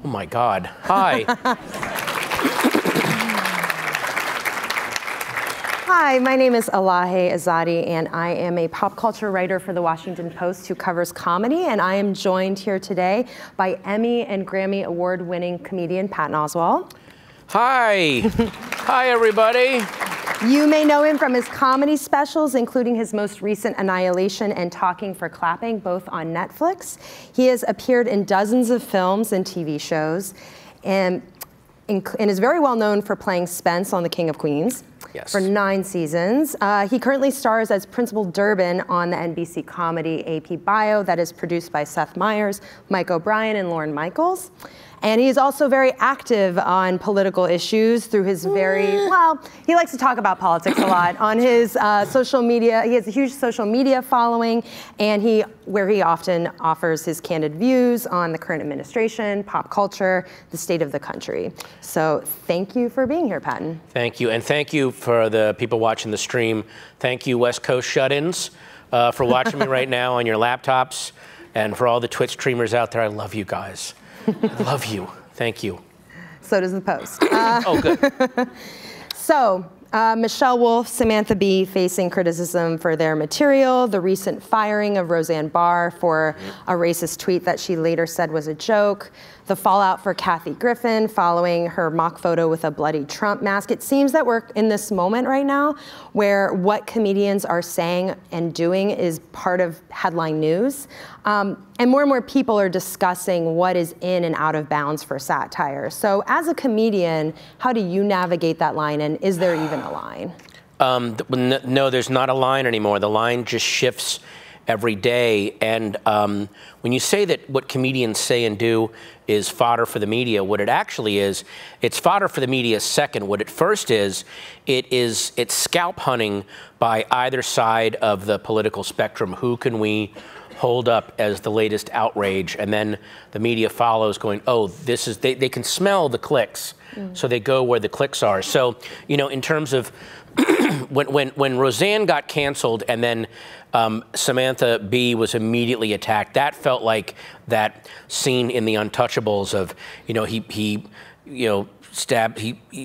Oh my God. Hi. Hi, my name is Elahe Azadi, and I am a pop culture writer for The Washington Post who covers comedy, and I am joined here today by Emmy and Grammy Award-winning comedian Patton Oswalt. Hi. Hi, everybody. You may know him from his comedy specials, including his most recent Annihilation and Talking for Clapping, both on Netflix. He has appeared in dozens of films and TV shows, and is very well known for playing Spence on The King of Queens. Yes. For 9 seasons. He currently stars as Principal Durbin on the NBC comedy AP Bio that is produced by Seth Meyers, Mike O'Brien, and Lorne Michaels. And he is also very active on political issues through his well, he likes to talk about politics a lot on his social media. He has a huge social media following, and where he often offers his candid views on the current administration, pop culture, the state of the country. So thank you for being here, Patton. Thank you, and thank you for the people watching the stream. Thank you, West Coast shut-ins, for watching me right now on your laptops, and for all the Twitch streamers out there. I love you guys. I love you. Thank you. So does the Post. Oh, good. So, Michelle Wolf, Samantha Bee facing criticism for their material, the recent firing of Roseanne Barr for a racist tweet that she later said was a joke, the fallout for Kathy Griffin following her mock photo with a bloody Trump mask. It seems that we're in this moment right now where what comedians are saying and doing is part of headline news. And more people are discussing what is in and out of bounds for satire. So as a comedian, how do you navigate that line, and is there even a line? No, there's not a line anymore. The line just shifts every day. And when you say that what comedians say and do is fodder for the media, what it actually is, it's fodder for the media second. What it first is, it's scalp hunting by either side of the political spectrum. Who can we hold up as the latest outrage? And then the media follows going, oh, this is, they can smell the clicks. So they go where the clicks are. So, you know, in terms of when Roseanne got canceled and then Samantha Bee was immediately attacked, that felt like that scene in The Untouchables of, you know, he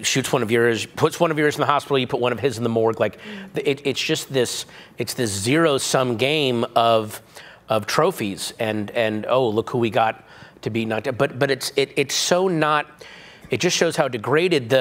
shoots one of yours, puts one of yours in the hospital, you put one of his in the morgue. Like, it's just this, it's this zero-sum game of trophies and oh, look who we got to be knocked out. But it's so not. It just shows how degraded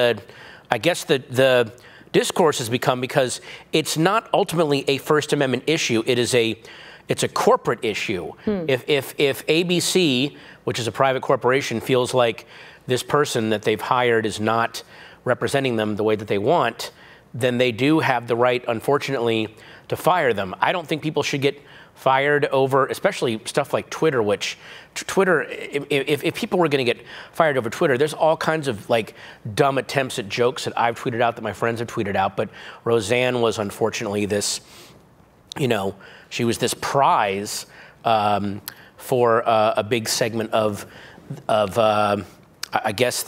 I guess the discourse has become, because it's not ultimately a First Amendment issue. It's a corporate issue. If ABC, which is a private corporation, feels like this person that they've hired is not representing them the way that they want, then they do have the right, unfortunately, to fire them. I don't think people should get fired over, especially stuff like Twitter, which Twitter, if people were going to get fired over Twitter, there's all kinds of like dumb attempts at jokes that I've tweeted out, that my friends have tweeted out. But Roseanne was unfortunately this, you know, she was this prize for a big segment of I guess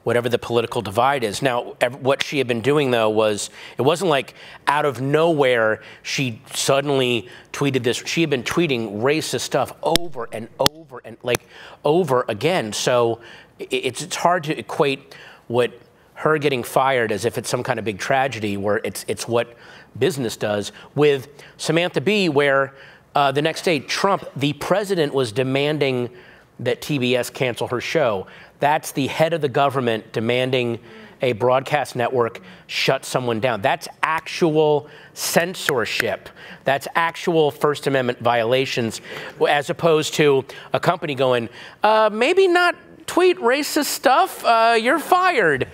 whatever the political divide is. Now, what she had been doing, though, was, it wasn't like out of nowhere she suddenly tweeted this. She had been tweeting racist stuff over and over and like over again. So it's hard to equate what her getting fired as if it's some kind of big tragedy, where it's what business does, with Samantha Bee, where the next day the president was demanding that TBS cancel her show. That's the head of the government demanding a broadcast network shut someone down. That's actual censorship. That's actual First Amendment violations, as opposed to a company going, maybe not tweet racist stuff, you're fired.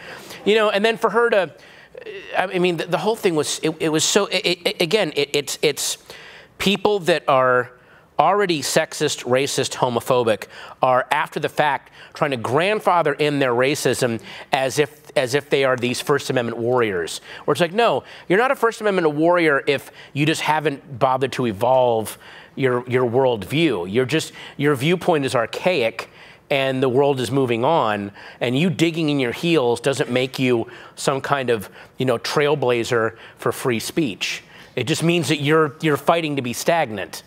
You know, and then for her to, I mean, the whole thing was, it was so, again, it's people that are already sexist, racist, homophobic are after the fact trying to grandfather in their racism as if they are these First Amendment warriors. Where it's like, no, you're not a First Amendment warrior if you just haven't bothered to evolve your worldview. Your viewpoint is archaic and the world is moving on, and you digging in your heels doesn't make you some kind of, you know, trailblazer for free speech. It just means that you're fighting to be stagnant.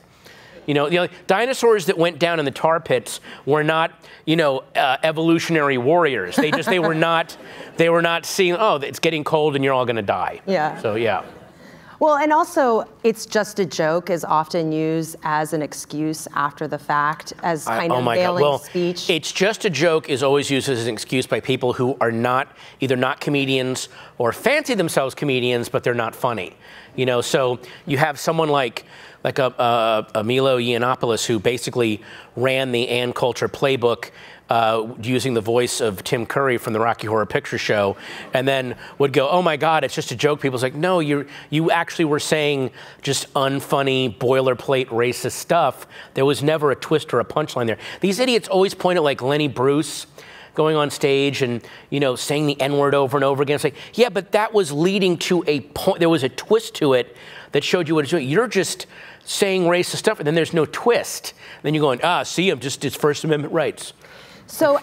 Dinosaurs that went down in the tar pits were not, evolutionary warriors. They were not seeing, oh, it's getting cold and you're all going to die. Yeah. So, yeah. Well, and also, it's just a joke is often used as an excuse after the fact, as kind of veiling speech. It's just a joke is always used as an excuse by people who are either not comedians or fancy themselves comedians, but they're not funny. So you have someone like a Milo Yiannopoulos who basically ran the Ann Coulter playbook using the voice of Tim Curry from the Rocky Horror Picture Show, and then would go, oh my God, it's just a joke. People's like, no, you actually were saying just unfunny, boilerplate, racist stuff. There was never a twist or a punchline there. These idiots always point at like Lenny Bruce going on stage and, saying the N-word over and over again. It's like, yeah, but that was leading to a point. There was a twist to it that showed you what it's doing. You're just saying racist stuff, and then there's no twist. Then you're going, see, I'm just, it's First Amendment rights. So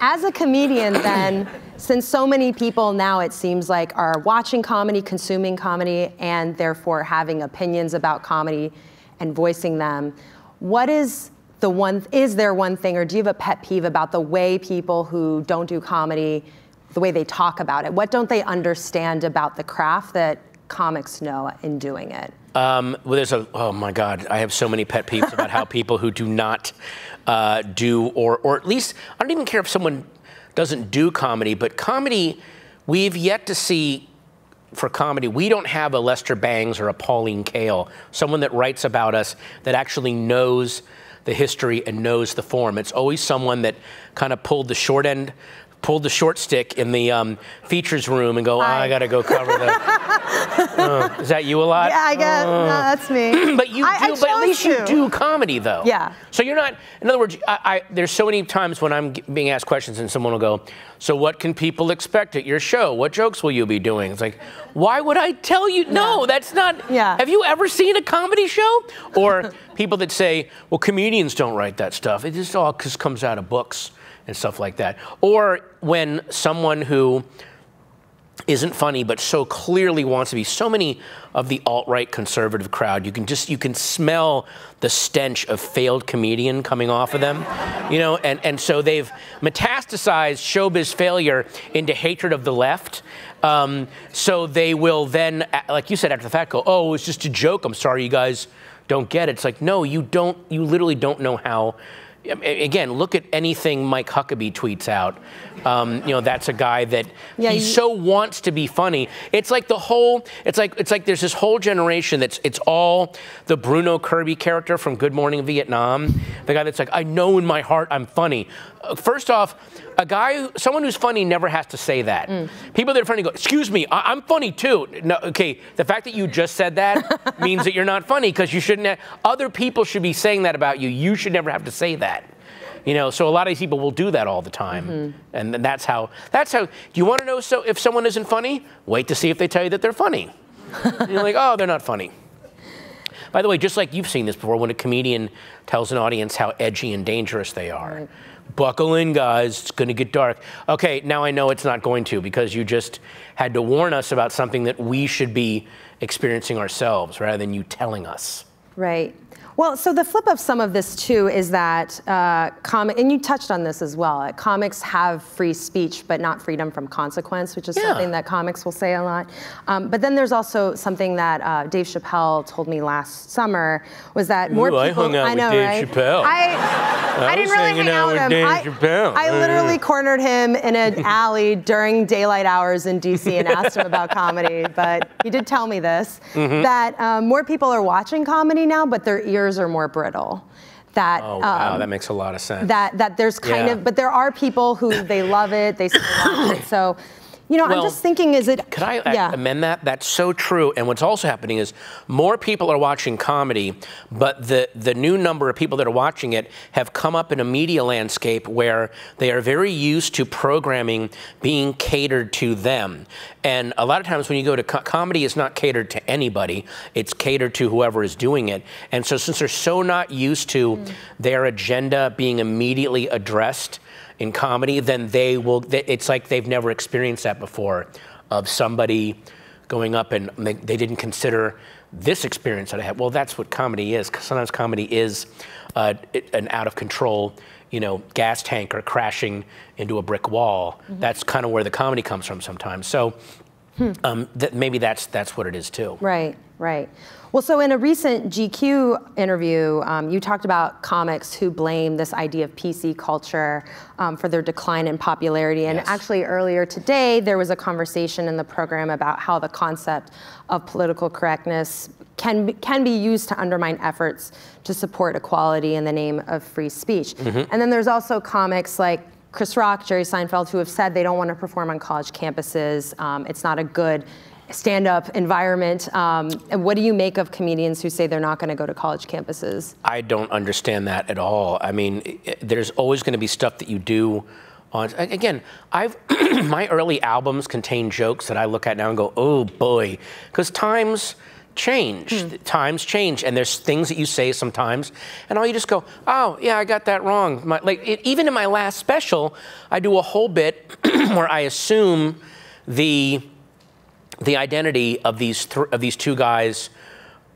as a comedian then, since so many people now it seems like are watching comedy, consuming comedy, and therefore having opinions about comedy and voicing them, is there one thing, or do you have a pet peeve about the way people who don't do comedy, the way they talk about it? What don't they understand about the craft that comics know in doing it? Oh my God, I have so many pet peeves about how people who do not or at least, I don't even care if someone doesn't do comedy, but comedy, we've yet to see, for comedy, we don't have a Lester Bangs or a Pauline Kael, someone that writes about us that actually knows the history and knows the form. It's always someone that kind of pulled the short stick in the features room and go, I got to go cover the. Is that you a lot? Yeah, I guess. No, that's me. But but at least you do comedy, though. Yeah. So you're not. In other words, there's so many times when I'm being asked questions and someone will go, "So what can people expect at your show? What jokes will you be doing?" It's like, why would I tell you? No, that's not. Yeah. Have you ever seen a comedy show? Or people that say, "Well, comedians don't write that stuff. It just all comes out of books." And stuff like that. Or when someone who isn't funny but so clearly wants to be, so many of the alt-right conservative crowd, you can smell the stench of failed comedian coming off of them, and so they've metastasized showbiz failure into hatred of the left. So they will then, like you said after the fact, go, oh, it's just a joke. I'm sorry you guys don't get it. It's like, no, you literally don't know how. Again, look at anything Mike Huckabee tweets out. That's a guy that he so wants to be funny. It's like it's like there's this whole generation it's all the Bruno Kirby character from Good Morning Vietnam. The guy that's like, I know in my heart I'm funny. First off, someone who's funny never has to say that. People that are funny go, excuse me, I'm funny too. No, okay, the fact that you just said that means that you're not funny, because you shouldn't other people should be saying that about you. You should never have to say that. So a lot of these people will do that all the time. And that's how, do you want to know if someone isn't funny? Wait to see if they tell you that they're funny. And you're like, oh, they're not funny. By the way, just like you've seen this before, when a comedian tells an audience how edgy and dangerous they are. Right. Buckle in, guys, it's going to get dark. Okay, now I know it's not going to, because you just had to warn us about something that we should be experiencing ourselves rather than you telling us. Right. Well, so the flip of some of this, too, is that and you touched on this as well, comics have free speech, but not freedom from consequence, which is something that comics will say a lot. But then there's also something that Dave Chappelle told me last summer, was that more people... I hung out with Dave Chappelle. I didn't really hang out with him. I literally cornered him in an alley during daylight hours in D.C. and asked him about comedy, but he did tell me this, that more people are watching comedy now, but their ears are more brittle. Oh, wow, that makes a lot of sense. That there's kind of, but there are people who they love it, they still watch it. So, I'm just thinking, could I amend that? That's so true. And what's also happening is more people are watching comedy, but the new number of people that are watching it have come up in a media landscape where they are very used to programming being catered to them. And a lot of times when you go to comedy, is not catered to anybody. It's catered to whoever is doing it. And so since they're so not used to their agenda being immediately addressed in comedy, then it's like they've never experienced that before, of somebody going up and they didn't consider this experience that I had. Well, that's what comedy is. 'Cause sometimes comedy is an out of control, gas tanker crashing into a brick wall. That's kind of where the comedy comes from sometimes. So maybe that's what it is too. Right, right. Well, so in a recent GQ interview, you talked about comics who blame this idea of PC culture for their decline in popularity. And actually earlier today, there was a conversation in the program about how the concept of political correctness can be used to undermine efforts to support equality in the name of free speech. And then there's also comics like Chris Rock, Jerry Seinfeld, who have said they don't want to perform on college campuses. It's not a good stand-up environment. And what do you make of comedians who say they're not going to go to college campuses? I don't understand that at all. I mean, there's always going to be stuff that you do on. Again, my early albums contain jokes that I look at now and go, oh boy, because times change. Times change, and there's things that you say sometimes, and you just go, oh yeah, I got that wrong. Even in my last special, I do a whole bit where I assume the identity of these two guys.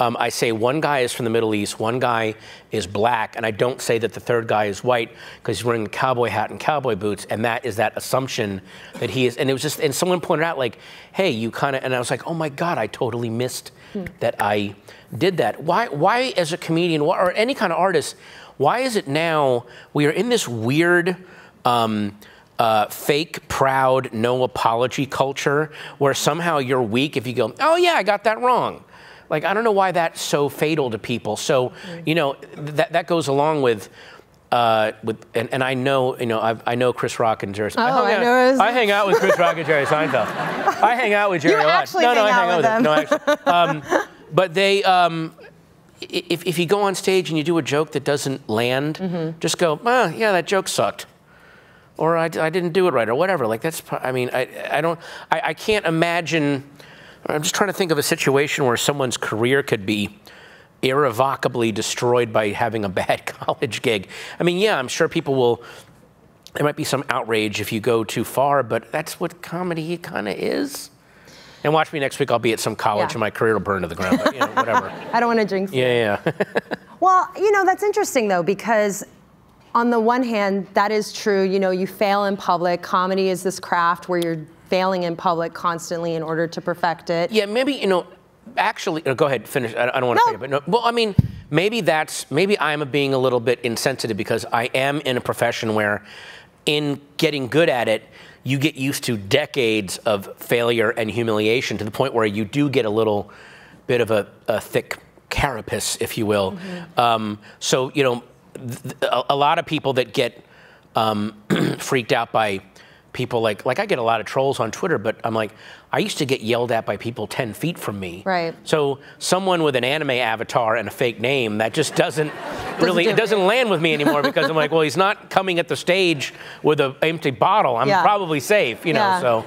I say one guy is from the Middle East, one guy is black, and I don't say that the third guy is white because he's wearing a cowboy hat and cowboy boots, and that is that assumption that he is. And it was just, and someone pointed out like, hey, you kind of, and I was like, oh my God, I totally missed that I did that. Why as a comedian or any kind of artist, why is it now we are in this weird fake, proud, no apology culture where somehow you're weak if you go, oh yeah, I got that wrong. Like, I don't know why that's so fatal to people. So, that goes along with and I know, I know Chris Rock and Jerry. I hang out with Chris Rock and Jerry Seinfeld. I hang out with Jerry a lot. Actually hang out with them. No, actually. But they, if you go on stage and you do a joke that doesn't land, just go, yeah, that joke sucked. Or I didn't do it right, or whatever. Like, that's, I mean, I can't imagine. I'm just trying to think of a situation where someone's career could be irrevocably destroyed by having a bad college gig. I mean, yeah, I'm sure people will, there might be some outrage if you go too far, but that's what comedy kind of is. And watch me next week, I'll be at some college and my career will burn to the ground, but whatever. I don't want to jinx it. Yeah. Well, that's interesting though, because on the one hand, that is true. You fail in public. Comedy is this craft where you're failing in public constantly in order to perfect it. Yeah, maybe, actually, go ahead, finish. I don't want to say it, but no. Well, I mean, maybe I'm being a little bit insensitive because I am in a profession where in getting good at it, you get used to decades of failure and humiliation to the point where you do get a little bit of a thick carapace, if you will. So, a lot of people that get freaked out by people like I get a lot of trolls on Twitter, but I'm like, I used to get yelled at by people 10 feet from me. Right. So someone with an anime avatar and a fake name, that just doesn't really, it doesn't land with me anymore because I'm like, well, he's not coming at the stage with an empty bottle. I'm probably safe, so,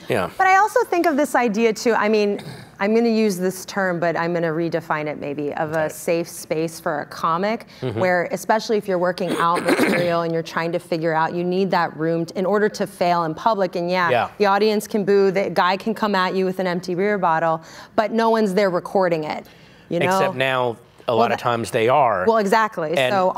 yeah. But I also think of this idea too, I mean, I'm going to use this term, but I'm going to redefine it maybe, of a safe space for a comic, where especially if you're working out material and you're trying to figure out, you need that room in order to fail in public. And the audience can boo, the guy can come at you with an empty beer bottle, but no one's there recording it. Except now, a lot of times they are. Well, exactly. So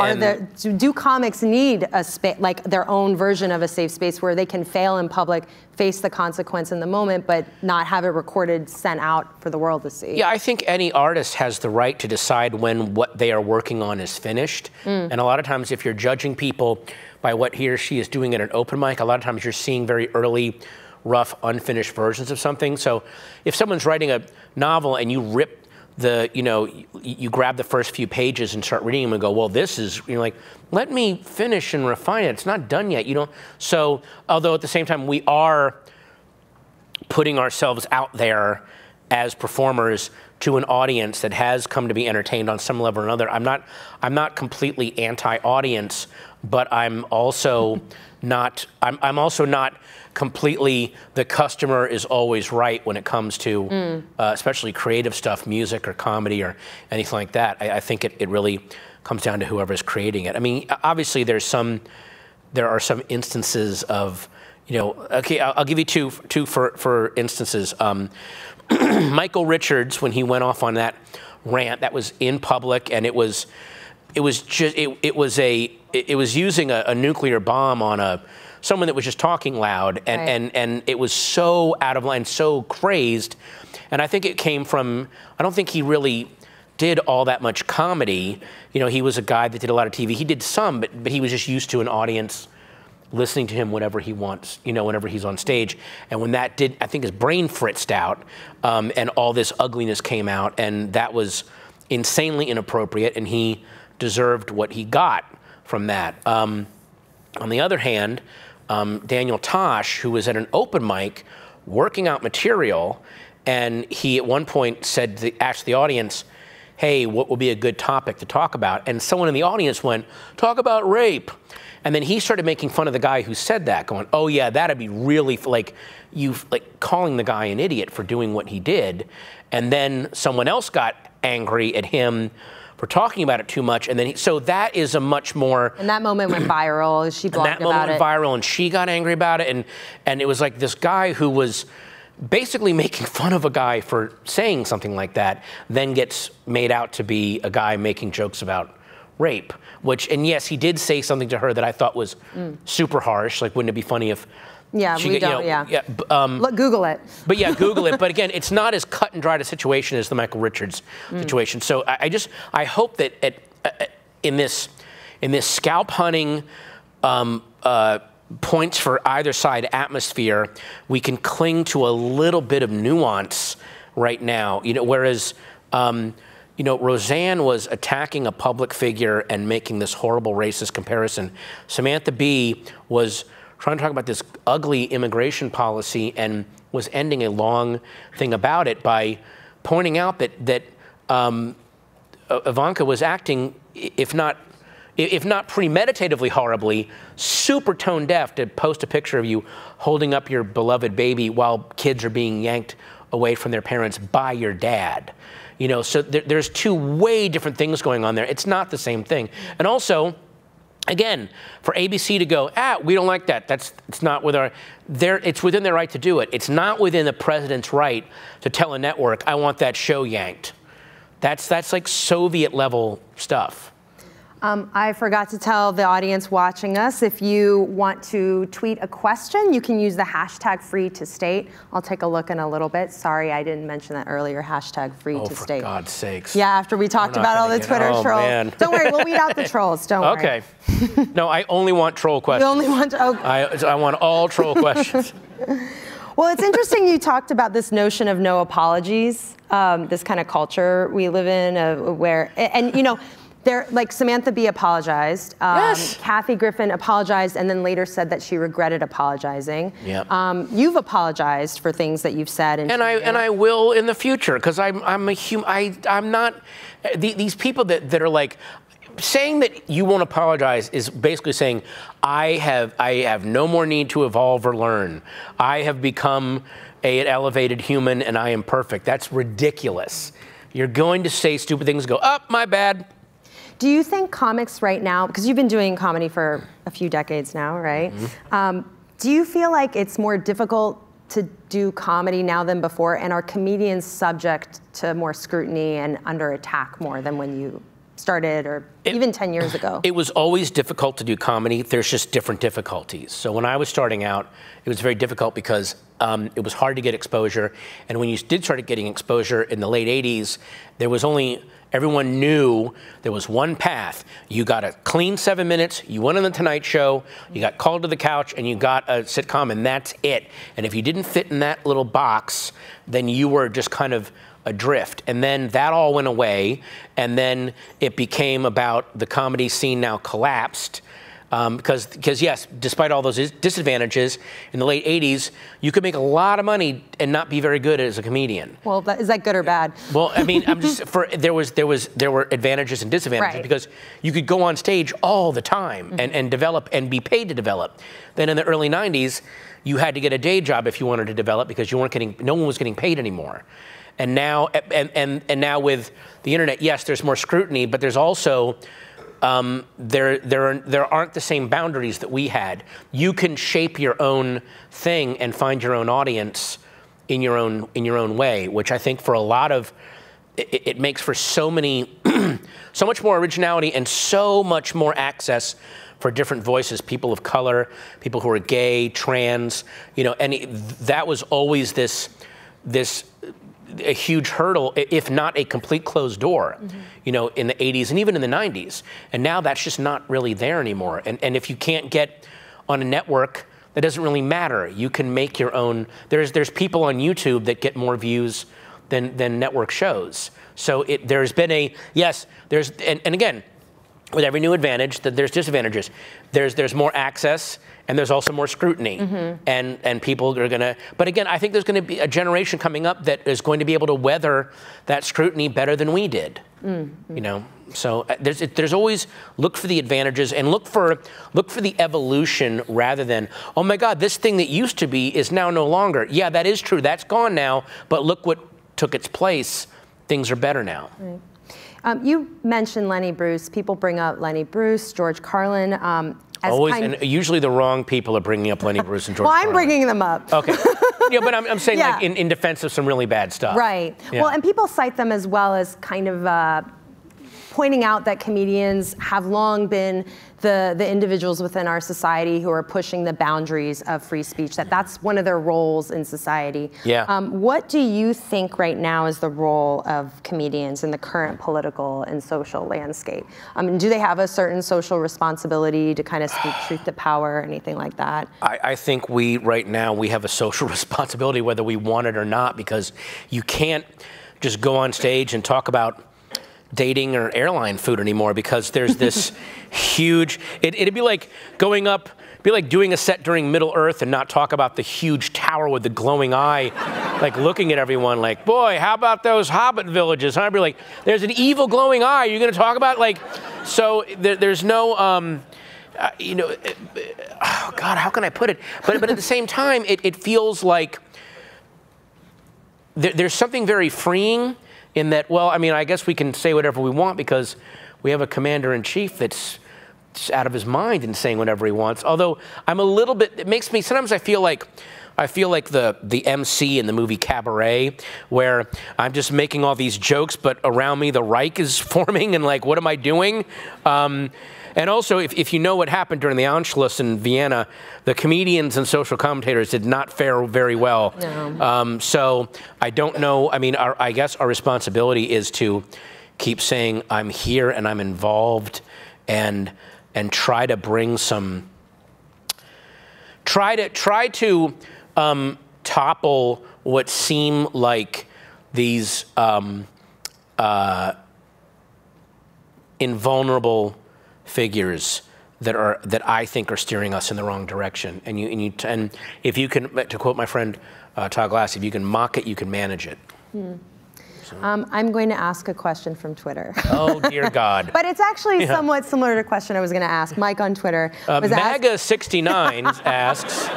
do comics need a space, like their own version of a safe space where they can fail in public, face the consequence in the moment, but not have it recorded, sent out for the world to see? Yeah, I think any artist has the right to decide when what they are working on is finished. And a lot of times if you're judging people by what he or she is doing at an open mic, a lot of times you're seeing very early, rough, unfinished versions of something. So if someone's writing a novel and you rip you grab the first few pages and start reading them and go, well, this is, like, let me finish and refine it. It's not done yet. So, although at the same time we are putting ourselves out there as performers to an audience that has come to be entertained on some level or another. I'm not completely anti-audience, but I'm also not completely the customer is always right when it comes to especially creative stuff, music or comedy or anything like that. I think it really comes down to whoever's creating it. I mean, obviously there are some instances of, okay, I'll give you two for instances. Michael Richards, when he went off on that rant that was in public, and it was using a nuclear bomb on someone that was just talking loud, and it was so out of line, so crazed. And I think it came from, I don't think he really did all that much comedy. You know, he was a guy that did a lot of TV. He did some, but he was just used to an audience listening to him whenever he wants, you know, whenever he's on stage. And when that did, I think his brain fritzed out, and all this ugliness came out, and that was insanely inappropriate, and he deserved what he got from that. On the other hand, Daniel Tosh, who was at an open mic working out material, and he at one point asked the audience, hey, what would be a good topic to talk about? And someone in the audience went, talk about rape. And then he started making fun of the guy who said that, going, oh yeah, that'd be really, like calling the guy an idiot for doing what he did. And then someone else got angry at him for talking about it too much, and then so that is a much more. And that moment went viral. She blogged about it. That moment went viral, and she got angry about it, and it was like this guy who was basically making fun of a guy for saying something like that, then gets made out to be a guy making jokes about rape. And yes, he did say something to her that I thought was super harsh. Like, wouldn't it be funny if? Yeah, we don't. Look, Google it. But yeah, Google it. But again, it's not as cut and dried a situation as the Michael Richards situation. So I hope that in this scalp hunting points for either side atmosphere, we can cling to a little bit of nuance right now. You know, whereas you know, Roseanne was attacking a public figure and making this horrible racist comparison. Samantha Bee was trying to talk about this ugly immigration policy and was ending a long thing about it by pointing out that Ivanka was acting, if not premeditatively horribly, super tone deaf to post a picture of you holding up your beloved baby while kids are being yanked away from their parents by your dad. You know, so there's two way different things going on there. It's not the same thing. And also, again, for ABC to go, we don't like that. It's not with it's within their right to do it. It's not within the president's right to tell a network, I want that show yanked. That's like Soviet level stuff. I forgot to tell the audience watching us, if you want to tweet a question, you can use the hashtag #FreeToState. I'll take a look in a little bit. Sorry, I didn't mention that earlier, hashtag #FreeToState. Oh, for God's sakes. Yeah, after we talked about all the Twitter trolls. Man. Don't worry, we'll weed out the trolls, don't worry. Okay. No, I only want troll questions. You only want, I want all troll questions. Well, it's interesting you talked about this notion of no apologies, this kind of culture we live in where, and you know, like Samantha Bee apologized. Yes. Kathy Griffin apologized and then later said that she regretted apologizing. Yep. You've apologized for things that you've said. And I will in the future, because I'm a human. I'm not, these people that are like, saying that you won't apologize is basically saying, I have no more need to evolve or learn. I have become an elevated human and I am perfect. That's ridiculous. You're going to say stupid things, go, my bad. Do you think comics right now, because you've been doing comedy for a few decades now, right? Mm-hmm. Do you feel like it's more difficult to do comedy now than before? And are comedians subject to more scrutiny and under attack more than when you started or even 10 years ago? It was always difficult to do comedy. There's just different difficulties. So when I was starting out, it was very difficult because it was hard to get exposure. And when you did start getting exposure in the late 80s, there was only, everyone knew there was one path. You got a clean 7 minutes, you went on the Tonight Show, you got called to the couch, and you got a sitcom, and that's it. And if you didn't fit in that little box, then you were just kind of adrift. And then that all went away, and then it became about the comedy scene now collapsed. Because yes, despite all those disadvantages, in the late 80s, you could make a lot of money and not be very good as a comedian. Well, is that good or bad? Well, I mean, there were advantages and disadvantages, right, because you could go on stage all the time, mm-hmm, and develop and be paid to develop. Then in the early 90s, you had to get a day job if you wanted to develop, because you weren't getting, no one was getting paid anymore. And now, and now with the internet, yes, there's more scrutiny, but there's also there aren't the same boundaries that we had. You can shape your own thing and find your own audience in your own way, which I think for a lot of it makes for so much more originality and so much more access for different voices, people of color, people who are gay, trans, you know, and that was always a huge hurdle, if not a complete closed door, you know, in the 80s and even in the 90s. And now that's just not really there anymore. And if you can't get on a network, that doesn't really matter. You can make your own. There's people on YouTube that get more views than network shows. So there's been and again, with every new advantage, there's disadvantages. There's more access, and there's also more scrutiny, and people are gonna. But again, I think there's going to be a generation coming up that is going to be able to weather that scrutiny better than we did. You know, so there's always look for the advantages and look for the evolution rather than, oh my God, this thing that used to be is now no longer. Yeah, that is true. That's gone now. But look what took its place. Things are better now. Right. You mentioned Lenny Bruce. People bring up Lenny Bruce, George Carlin. And usually the wrong people are bringing up Lenny Bruce and George Carlin. I'm bringing them up. Okay. Yeah, but I'm saying like in defense of some really bad stuff. Right. Yeah. Well, and people cite them as well as kind of pointing out that comedians have long been the individuals within our society who are pushing the boundaries of free speech, that's one of their roles in society. Yeah. What do you think right now is the role of comedians in the current political and social landscape? Do they have a certain social responsibility to kind of speak truth to power or anything like that? I think right now we have a social responsibility whether we want it or not, because you can't just go on stage and talk about dating or airline food anymore, because there's this huge, it'd be like going up, be like doing a set during Middle Earth and not talk about the huge tower with the glowing eye, like looking at everyone like, boy, how about those Hobbit villages? And I'd be like, there's an evil glowing eye, you're gonna talk about, like, so there's no, you know, oh God, how can I put it? But at the same time, it feels like there's something very freeing in that, well, I mean, I guess we can say whatever we want because we have a commander-in-chief that's out of his mind and saying whatever he wants. Although I'm a little bit, it makes me, sometimes I feel like the MC in the movie Cabaret, where I'm just making all these jokes, but around me the Reich is forming, and like, what am I doing? And also, if you know what happened during the Anschluss in Vienna, the comedians and social commentators did not fare very well. No. So I don't know. I mean, I guess our responsibility is to keep saying, I'm here and I'm involved, and try to bring some, try to topple what seem like these invulnerable figures that I think are steering us in the wrong direction. And if you can, to quote my friend Todd Glass, if you can mock it, you can manage it. So. I'm going to ask a question from Twitter. Oh dear God! But it's actually somewhat similar to a question I was going to ask. Mike on Twitter was MAGA69 asks.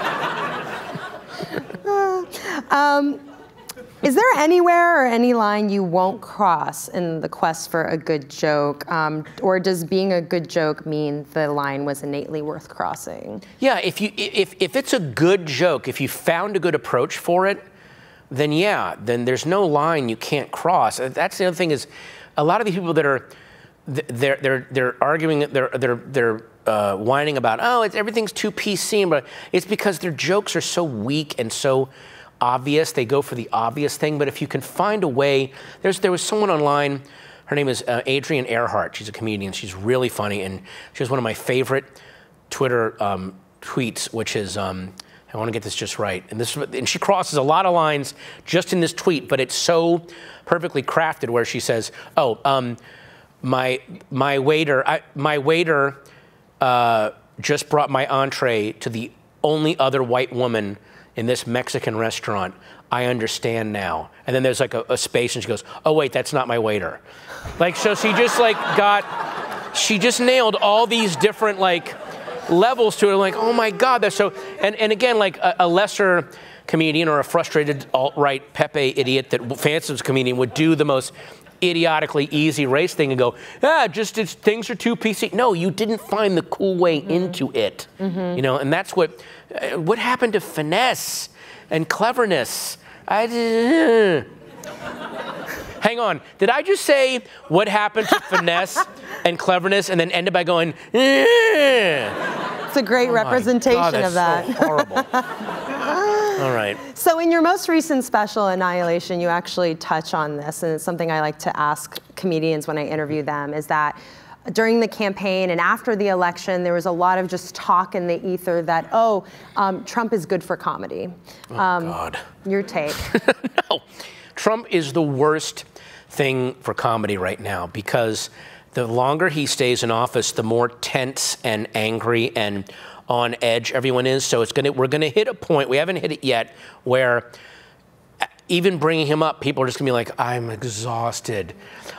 Is there anywhere or any line you won't cross in the quest for a good joke? Or does being a good joke mean the line was innately worth crossing? Yeah, if it's a good joke, if you found a good approach for it, then yeah, then there's no line you can't cross. That's the other thing is, a lot of these people that are, they're arguing, they're whining about, oh, everything's too PC, but it's because their jokes are so weak and so obvious. They go for the obvious thing. But if you can find a way, there was someone online, her name is Adrienne Earhart. She's a comedian. She's really funny, and she has one of my favorite Twitter tweets, which is, I want to get this just right. And she crosses a lot of lines just in this tweet, but it's so perfectly crafted where she says, oh, my waiter just brought my entree to the only other white woman in this Mexican restaurant. I understand now. And then there's like a space, and she goes, oh wait, that's not my waiter. Like, so she just like she just nailed all these different like levels to it. Like, oh my God, that's so, and again, like a lesser comedian or a frustrated alt-right Pepe idiot that fancies as a comedian would do the most idiotically easy race thing and go, things are too PC. No, you didn't find the cool way into it. You know, and that's what happened to finesse and cleverness? Hang on. Did I just say what happened to finesse and cleverness and then ended by going, eh? It's a great representation of that. So horrible. All right. So in your most recent special, Annihilation, you actually touch on this, and it's something I like to ask comedians when I interview them, is that during the campaign and after the election, there was a lot of just talk in the ether that, Trump is good for comedy. Oh, God. Your take. No. Trump is the worst thing for comedy right now because the longer he stays in office, the more tense and angry and on edge everyone is. So we're gonna hit a point, we haven't hit it yet, where even bringing him up, people are just gonna be like, I'm exhausted.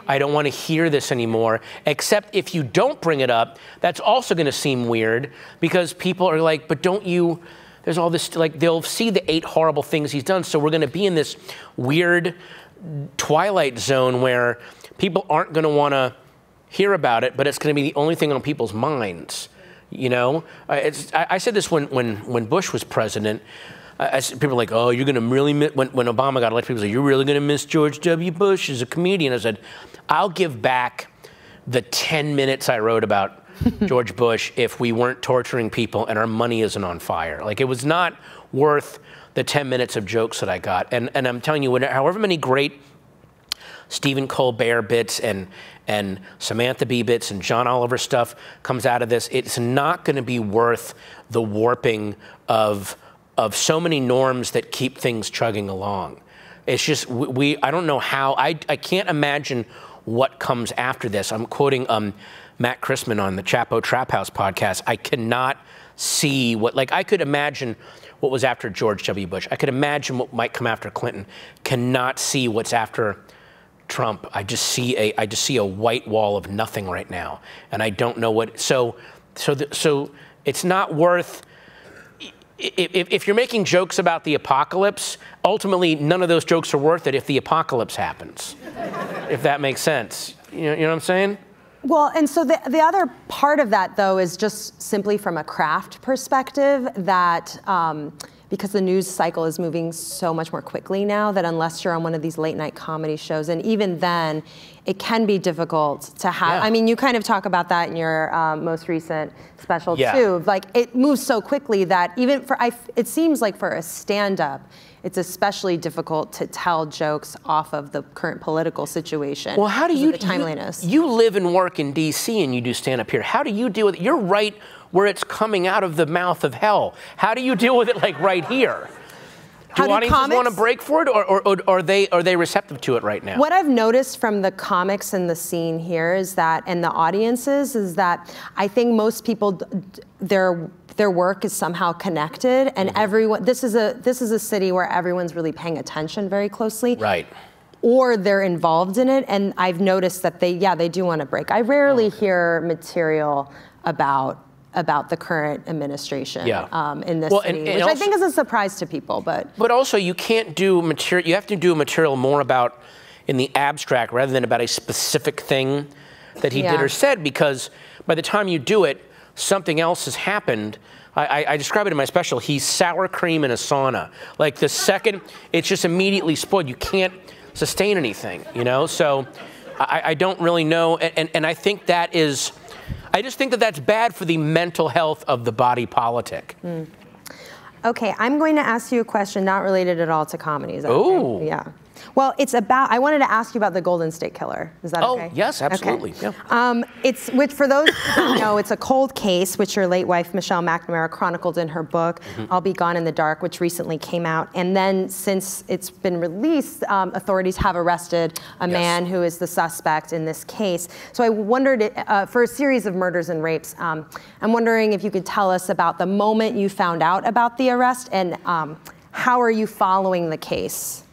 I don't wanna hear this anymore. Except if you don't bring it up, that's also gonna seem weird because people are like, but don't you, there's all this, like they'll see the 8 horrible things he's done. So we're gonna be in this weird twilight zone where people aren't gonna wanna hear about it, but it's gonna be the only thing on people's minds. You know, I said this when Bush was president. People were like, oh, you're going to really miss, when Obama got elected, people said, you're really going to miss George W. Bush as a comedian. I said, I'll give back the 10 minutes I wrote about George Bush if we weren't torturing people and our money isn't on fire. Like, it was not worth the 10 minutes of jokes that I got. And I'm telling you, however many great Stephen Colbert bits and Samantha Bee bits and John Oliver stuff comes out of this, it's not going to be worth the warping of so many norms that keep things chugging along. It's just, I don't know how, I can't imagine what comes after this. I'm quoting Matt Chrisman on the Chapo Trap House podcast. I cannot see what, like, I could imagine what was after George W. Bush. I could imagine what might come after Clinton. Cannot see what's after Trump. I just see a white wall of nothing right now, and I don't know what. So it's not worth. If you're making jokes about the apocalypse, ultimately none of those jokes are worth it if the apocalypse happens. If that makes sense, you know what I'm saying? Well, and so the other part of that, though, is just simply from a craft perspective that. Because the news cycle is moving so much more quickly now that unless you're on one of these late night comedy shows, and even then, it can be difficult to have. Yeah. I mean, you kind of talk about that in your most recent special too. Like, it moves so quickly that even it seems like for a stand-up, it's especially difficult to tell jokes off of the current political situation. Well, how do you, the timeliness? You live and work in D.C. and you do stand-up here. How do you deal with it? You're right where it's coming out of the mouth of hell. How do you deal with it, like, right here? Do audiences want to break for it, or are they receptive to it right now? What I've noticed from the comics and the scene here is that, and the audiences, is that I think most people, their work is somehow connected, and everyone. This is a city where everyone's really paying attention very closely. Right. Or they're involved in it, and I've noticed that they do want to break. I rarely hear material about the current administration in this city, which also, I think is a surprise to people. But also, you can't do material. You have to do material more about in the abstract rather than about a specific thing that he did or said, because by the time you do it, something else has happened. I describe it in my special. He's sour cream in a sauna. Like, the second, it's just immediately spoiled. You can't sustain anything, you know? So I don't really know, and I think that is. I just think that that's bad for the mental health of the body politic. Okay, I'm going to ask you a question not related at all to comedy. Is that okay? Yeah. Well, I wanted to ask you about the Golden State Killer. Is that okay? Oh, yes, absolutely. Okay. Yeah. Which for those who don't know, it's a cold case, which your late wife, Michelle McNamara, chronicled in her book, I'll Be Gone in the Dark, which recently came out. And then since it's been released, authorities have arrested a man who is the suspect in this case. So I wondered, for a series of murders and rapes, I'm wondering if you could tell us about the moment you found out about the arrest, and how are you following the case?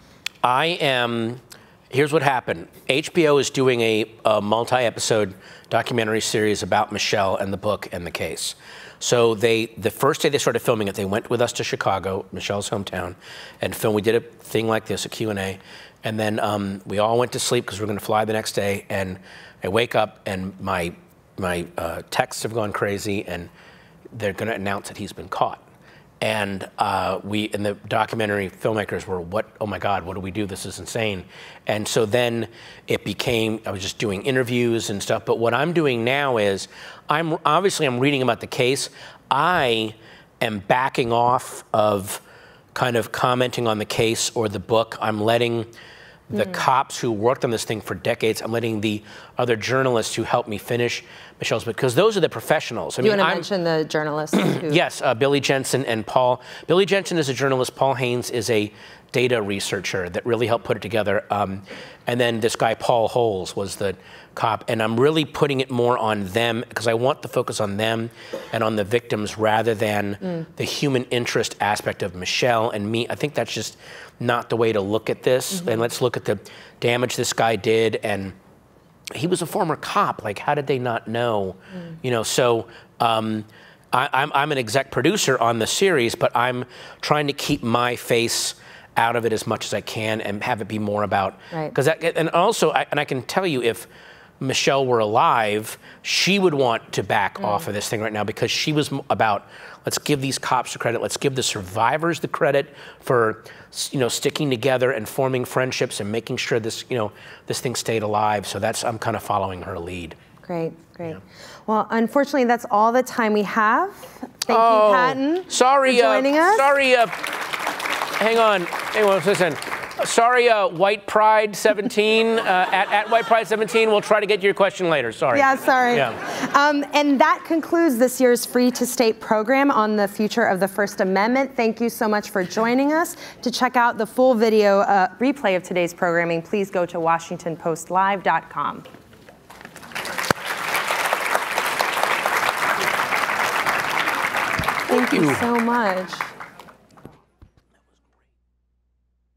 Here's what happened. HBO is doing a multi-episode documentary series about Michelle and the book and the case. So the first day they started filming it, they went with us to Chicago, Michelle's hometown, and filmed. We did a thing like this, a Q&A, and then we all went to sleep because we were going to fly the next day, and I wake up and my texts have gone crazy, and they're going to announce that he's been caught. And the documentary filmmakers were, oh my God, what do we do? This is insane. And so then it became, I was just doing interviews and stuff. But what I'm doing now is, I'm reading about the case. I am backing off of kind of commenting on the case or the book. I'm letting the cops who worked on this thing for decades, I'm letting the other journalists who helped me finish Michelle's book, because those are the professionals. I mean, you want to mention the journalists? Yes, Billy Jensen and Paul. Billy Jensen is a journalist. Paul Haynes is a data researcher that really helped put it together. And then this guy, Paul Holes, was the cop. And I'm really putting it more on them, because I want the focus on them and on the victims rather than the human interest aspect of Michelle and me. I think that's just not the way to look at this. And let's look at the damage this guy did. And he was a former cop. Like, how did they not know? You know, so I'm an exec producer on the series, but I'm trying to keep my face out of it as much as I can and have it be more about, because and also I can tell you, if Michelle were alive, she would want to back off of this thing right now, because she was about, let's give these cops the credit, let's give the survivors the credit for, you know, sticking together and forming friendships and making sure this, you know, this thing stayed alive. So that's, I'm kind of following her lead. Great, great. Yeah. Well, unfortunately, that's all the time we have. Thank you, Patton, for joining us. Sorry, hang on, listen. Sorry, White Pride 17, at White Pride 17, we'll try to get to your question later, sorry. Yeah, sorry. Yeah. And that concludes this year's Free to State program on the future of the First Amendment. Thank you so much for joining us. To check out the full video replay of today's programming, please go to WashingtonPostLive.com. Thank you so much.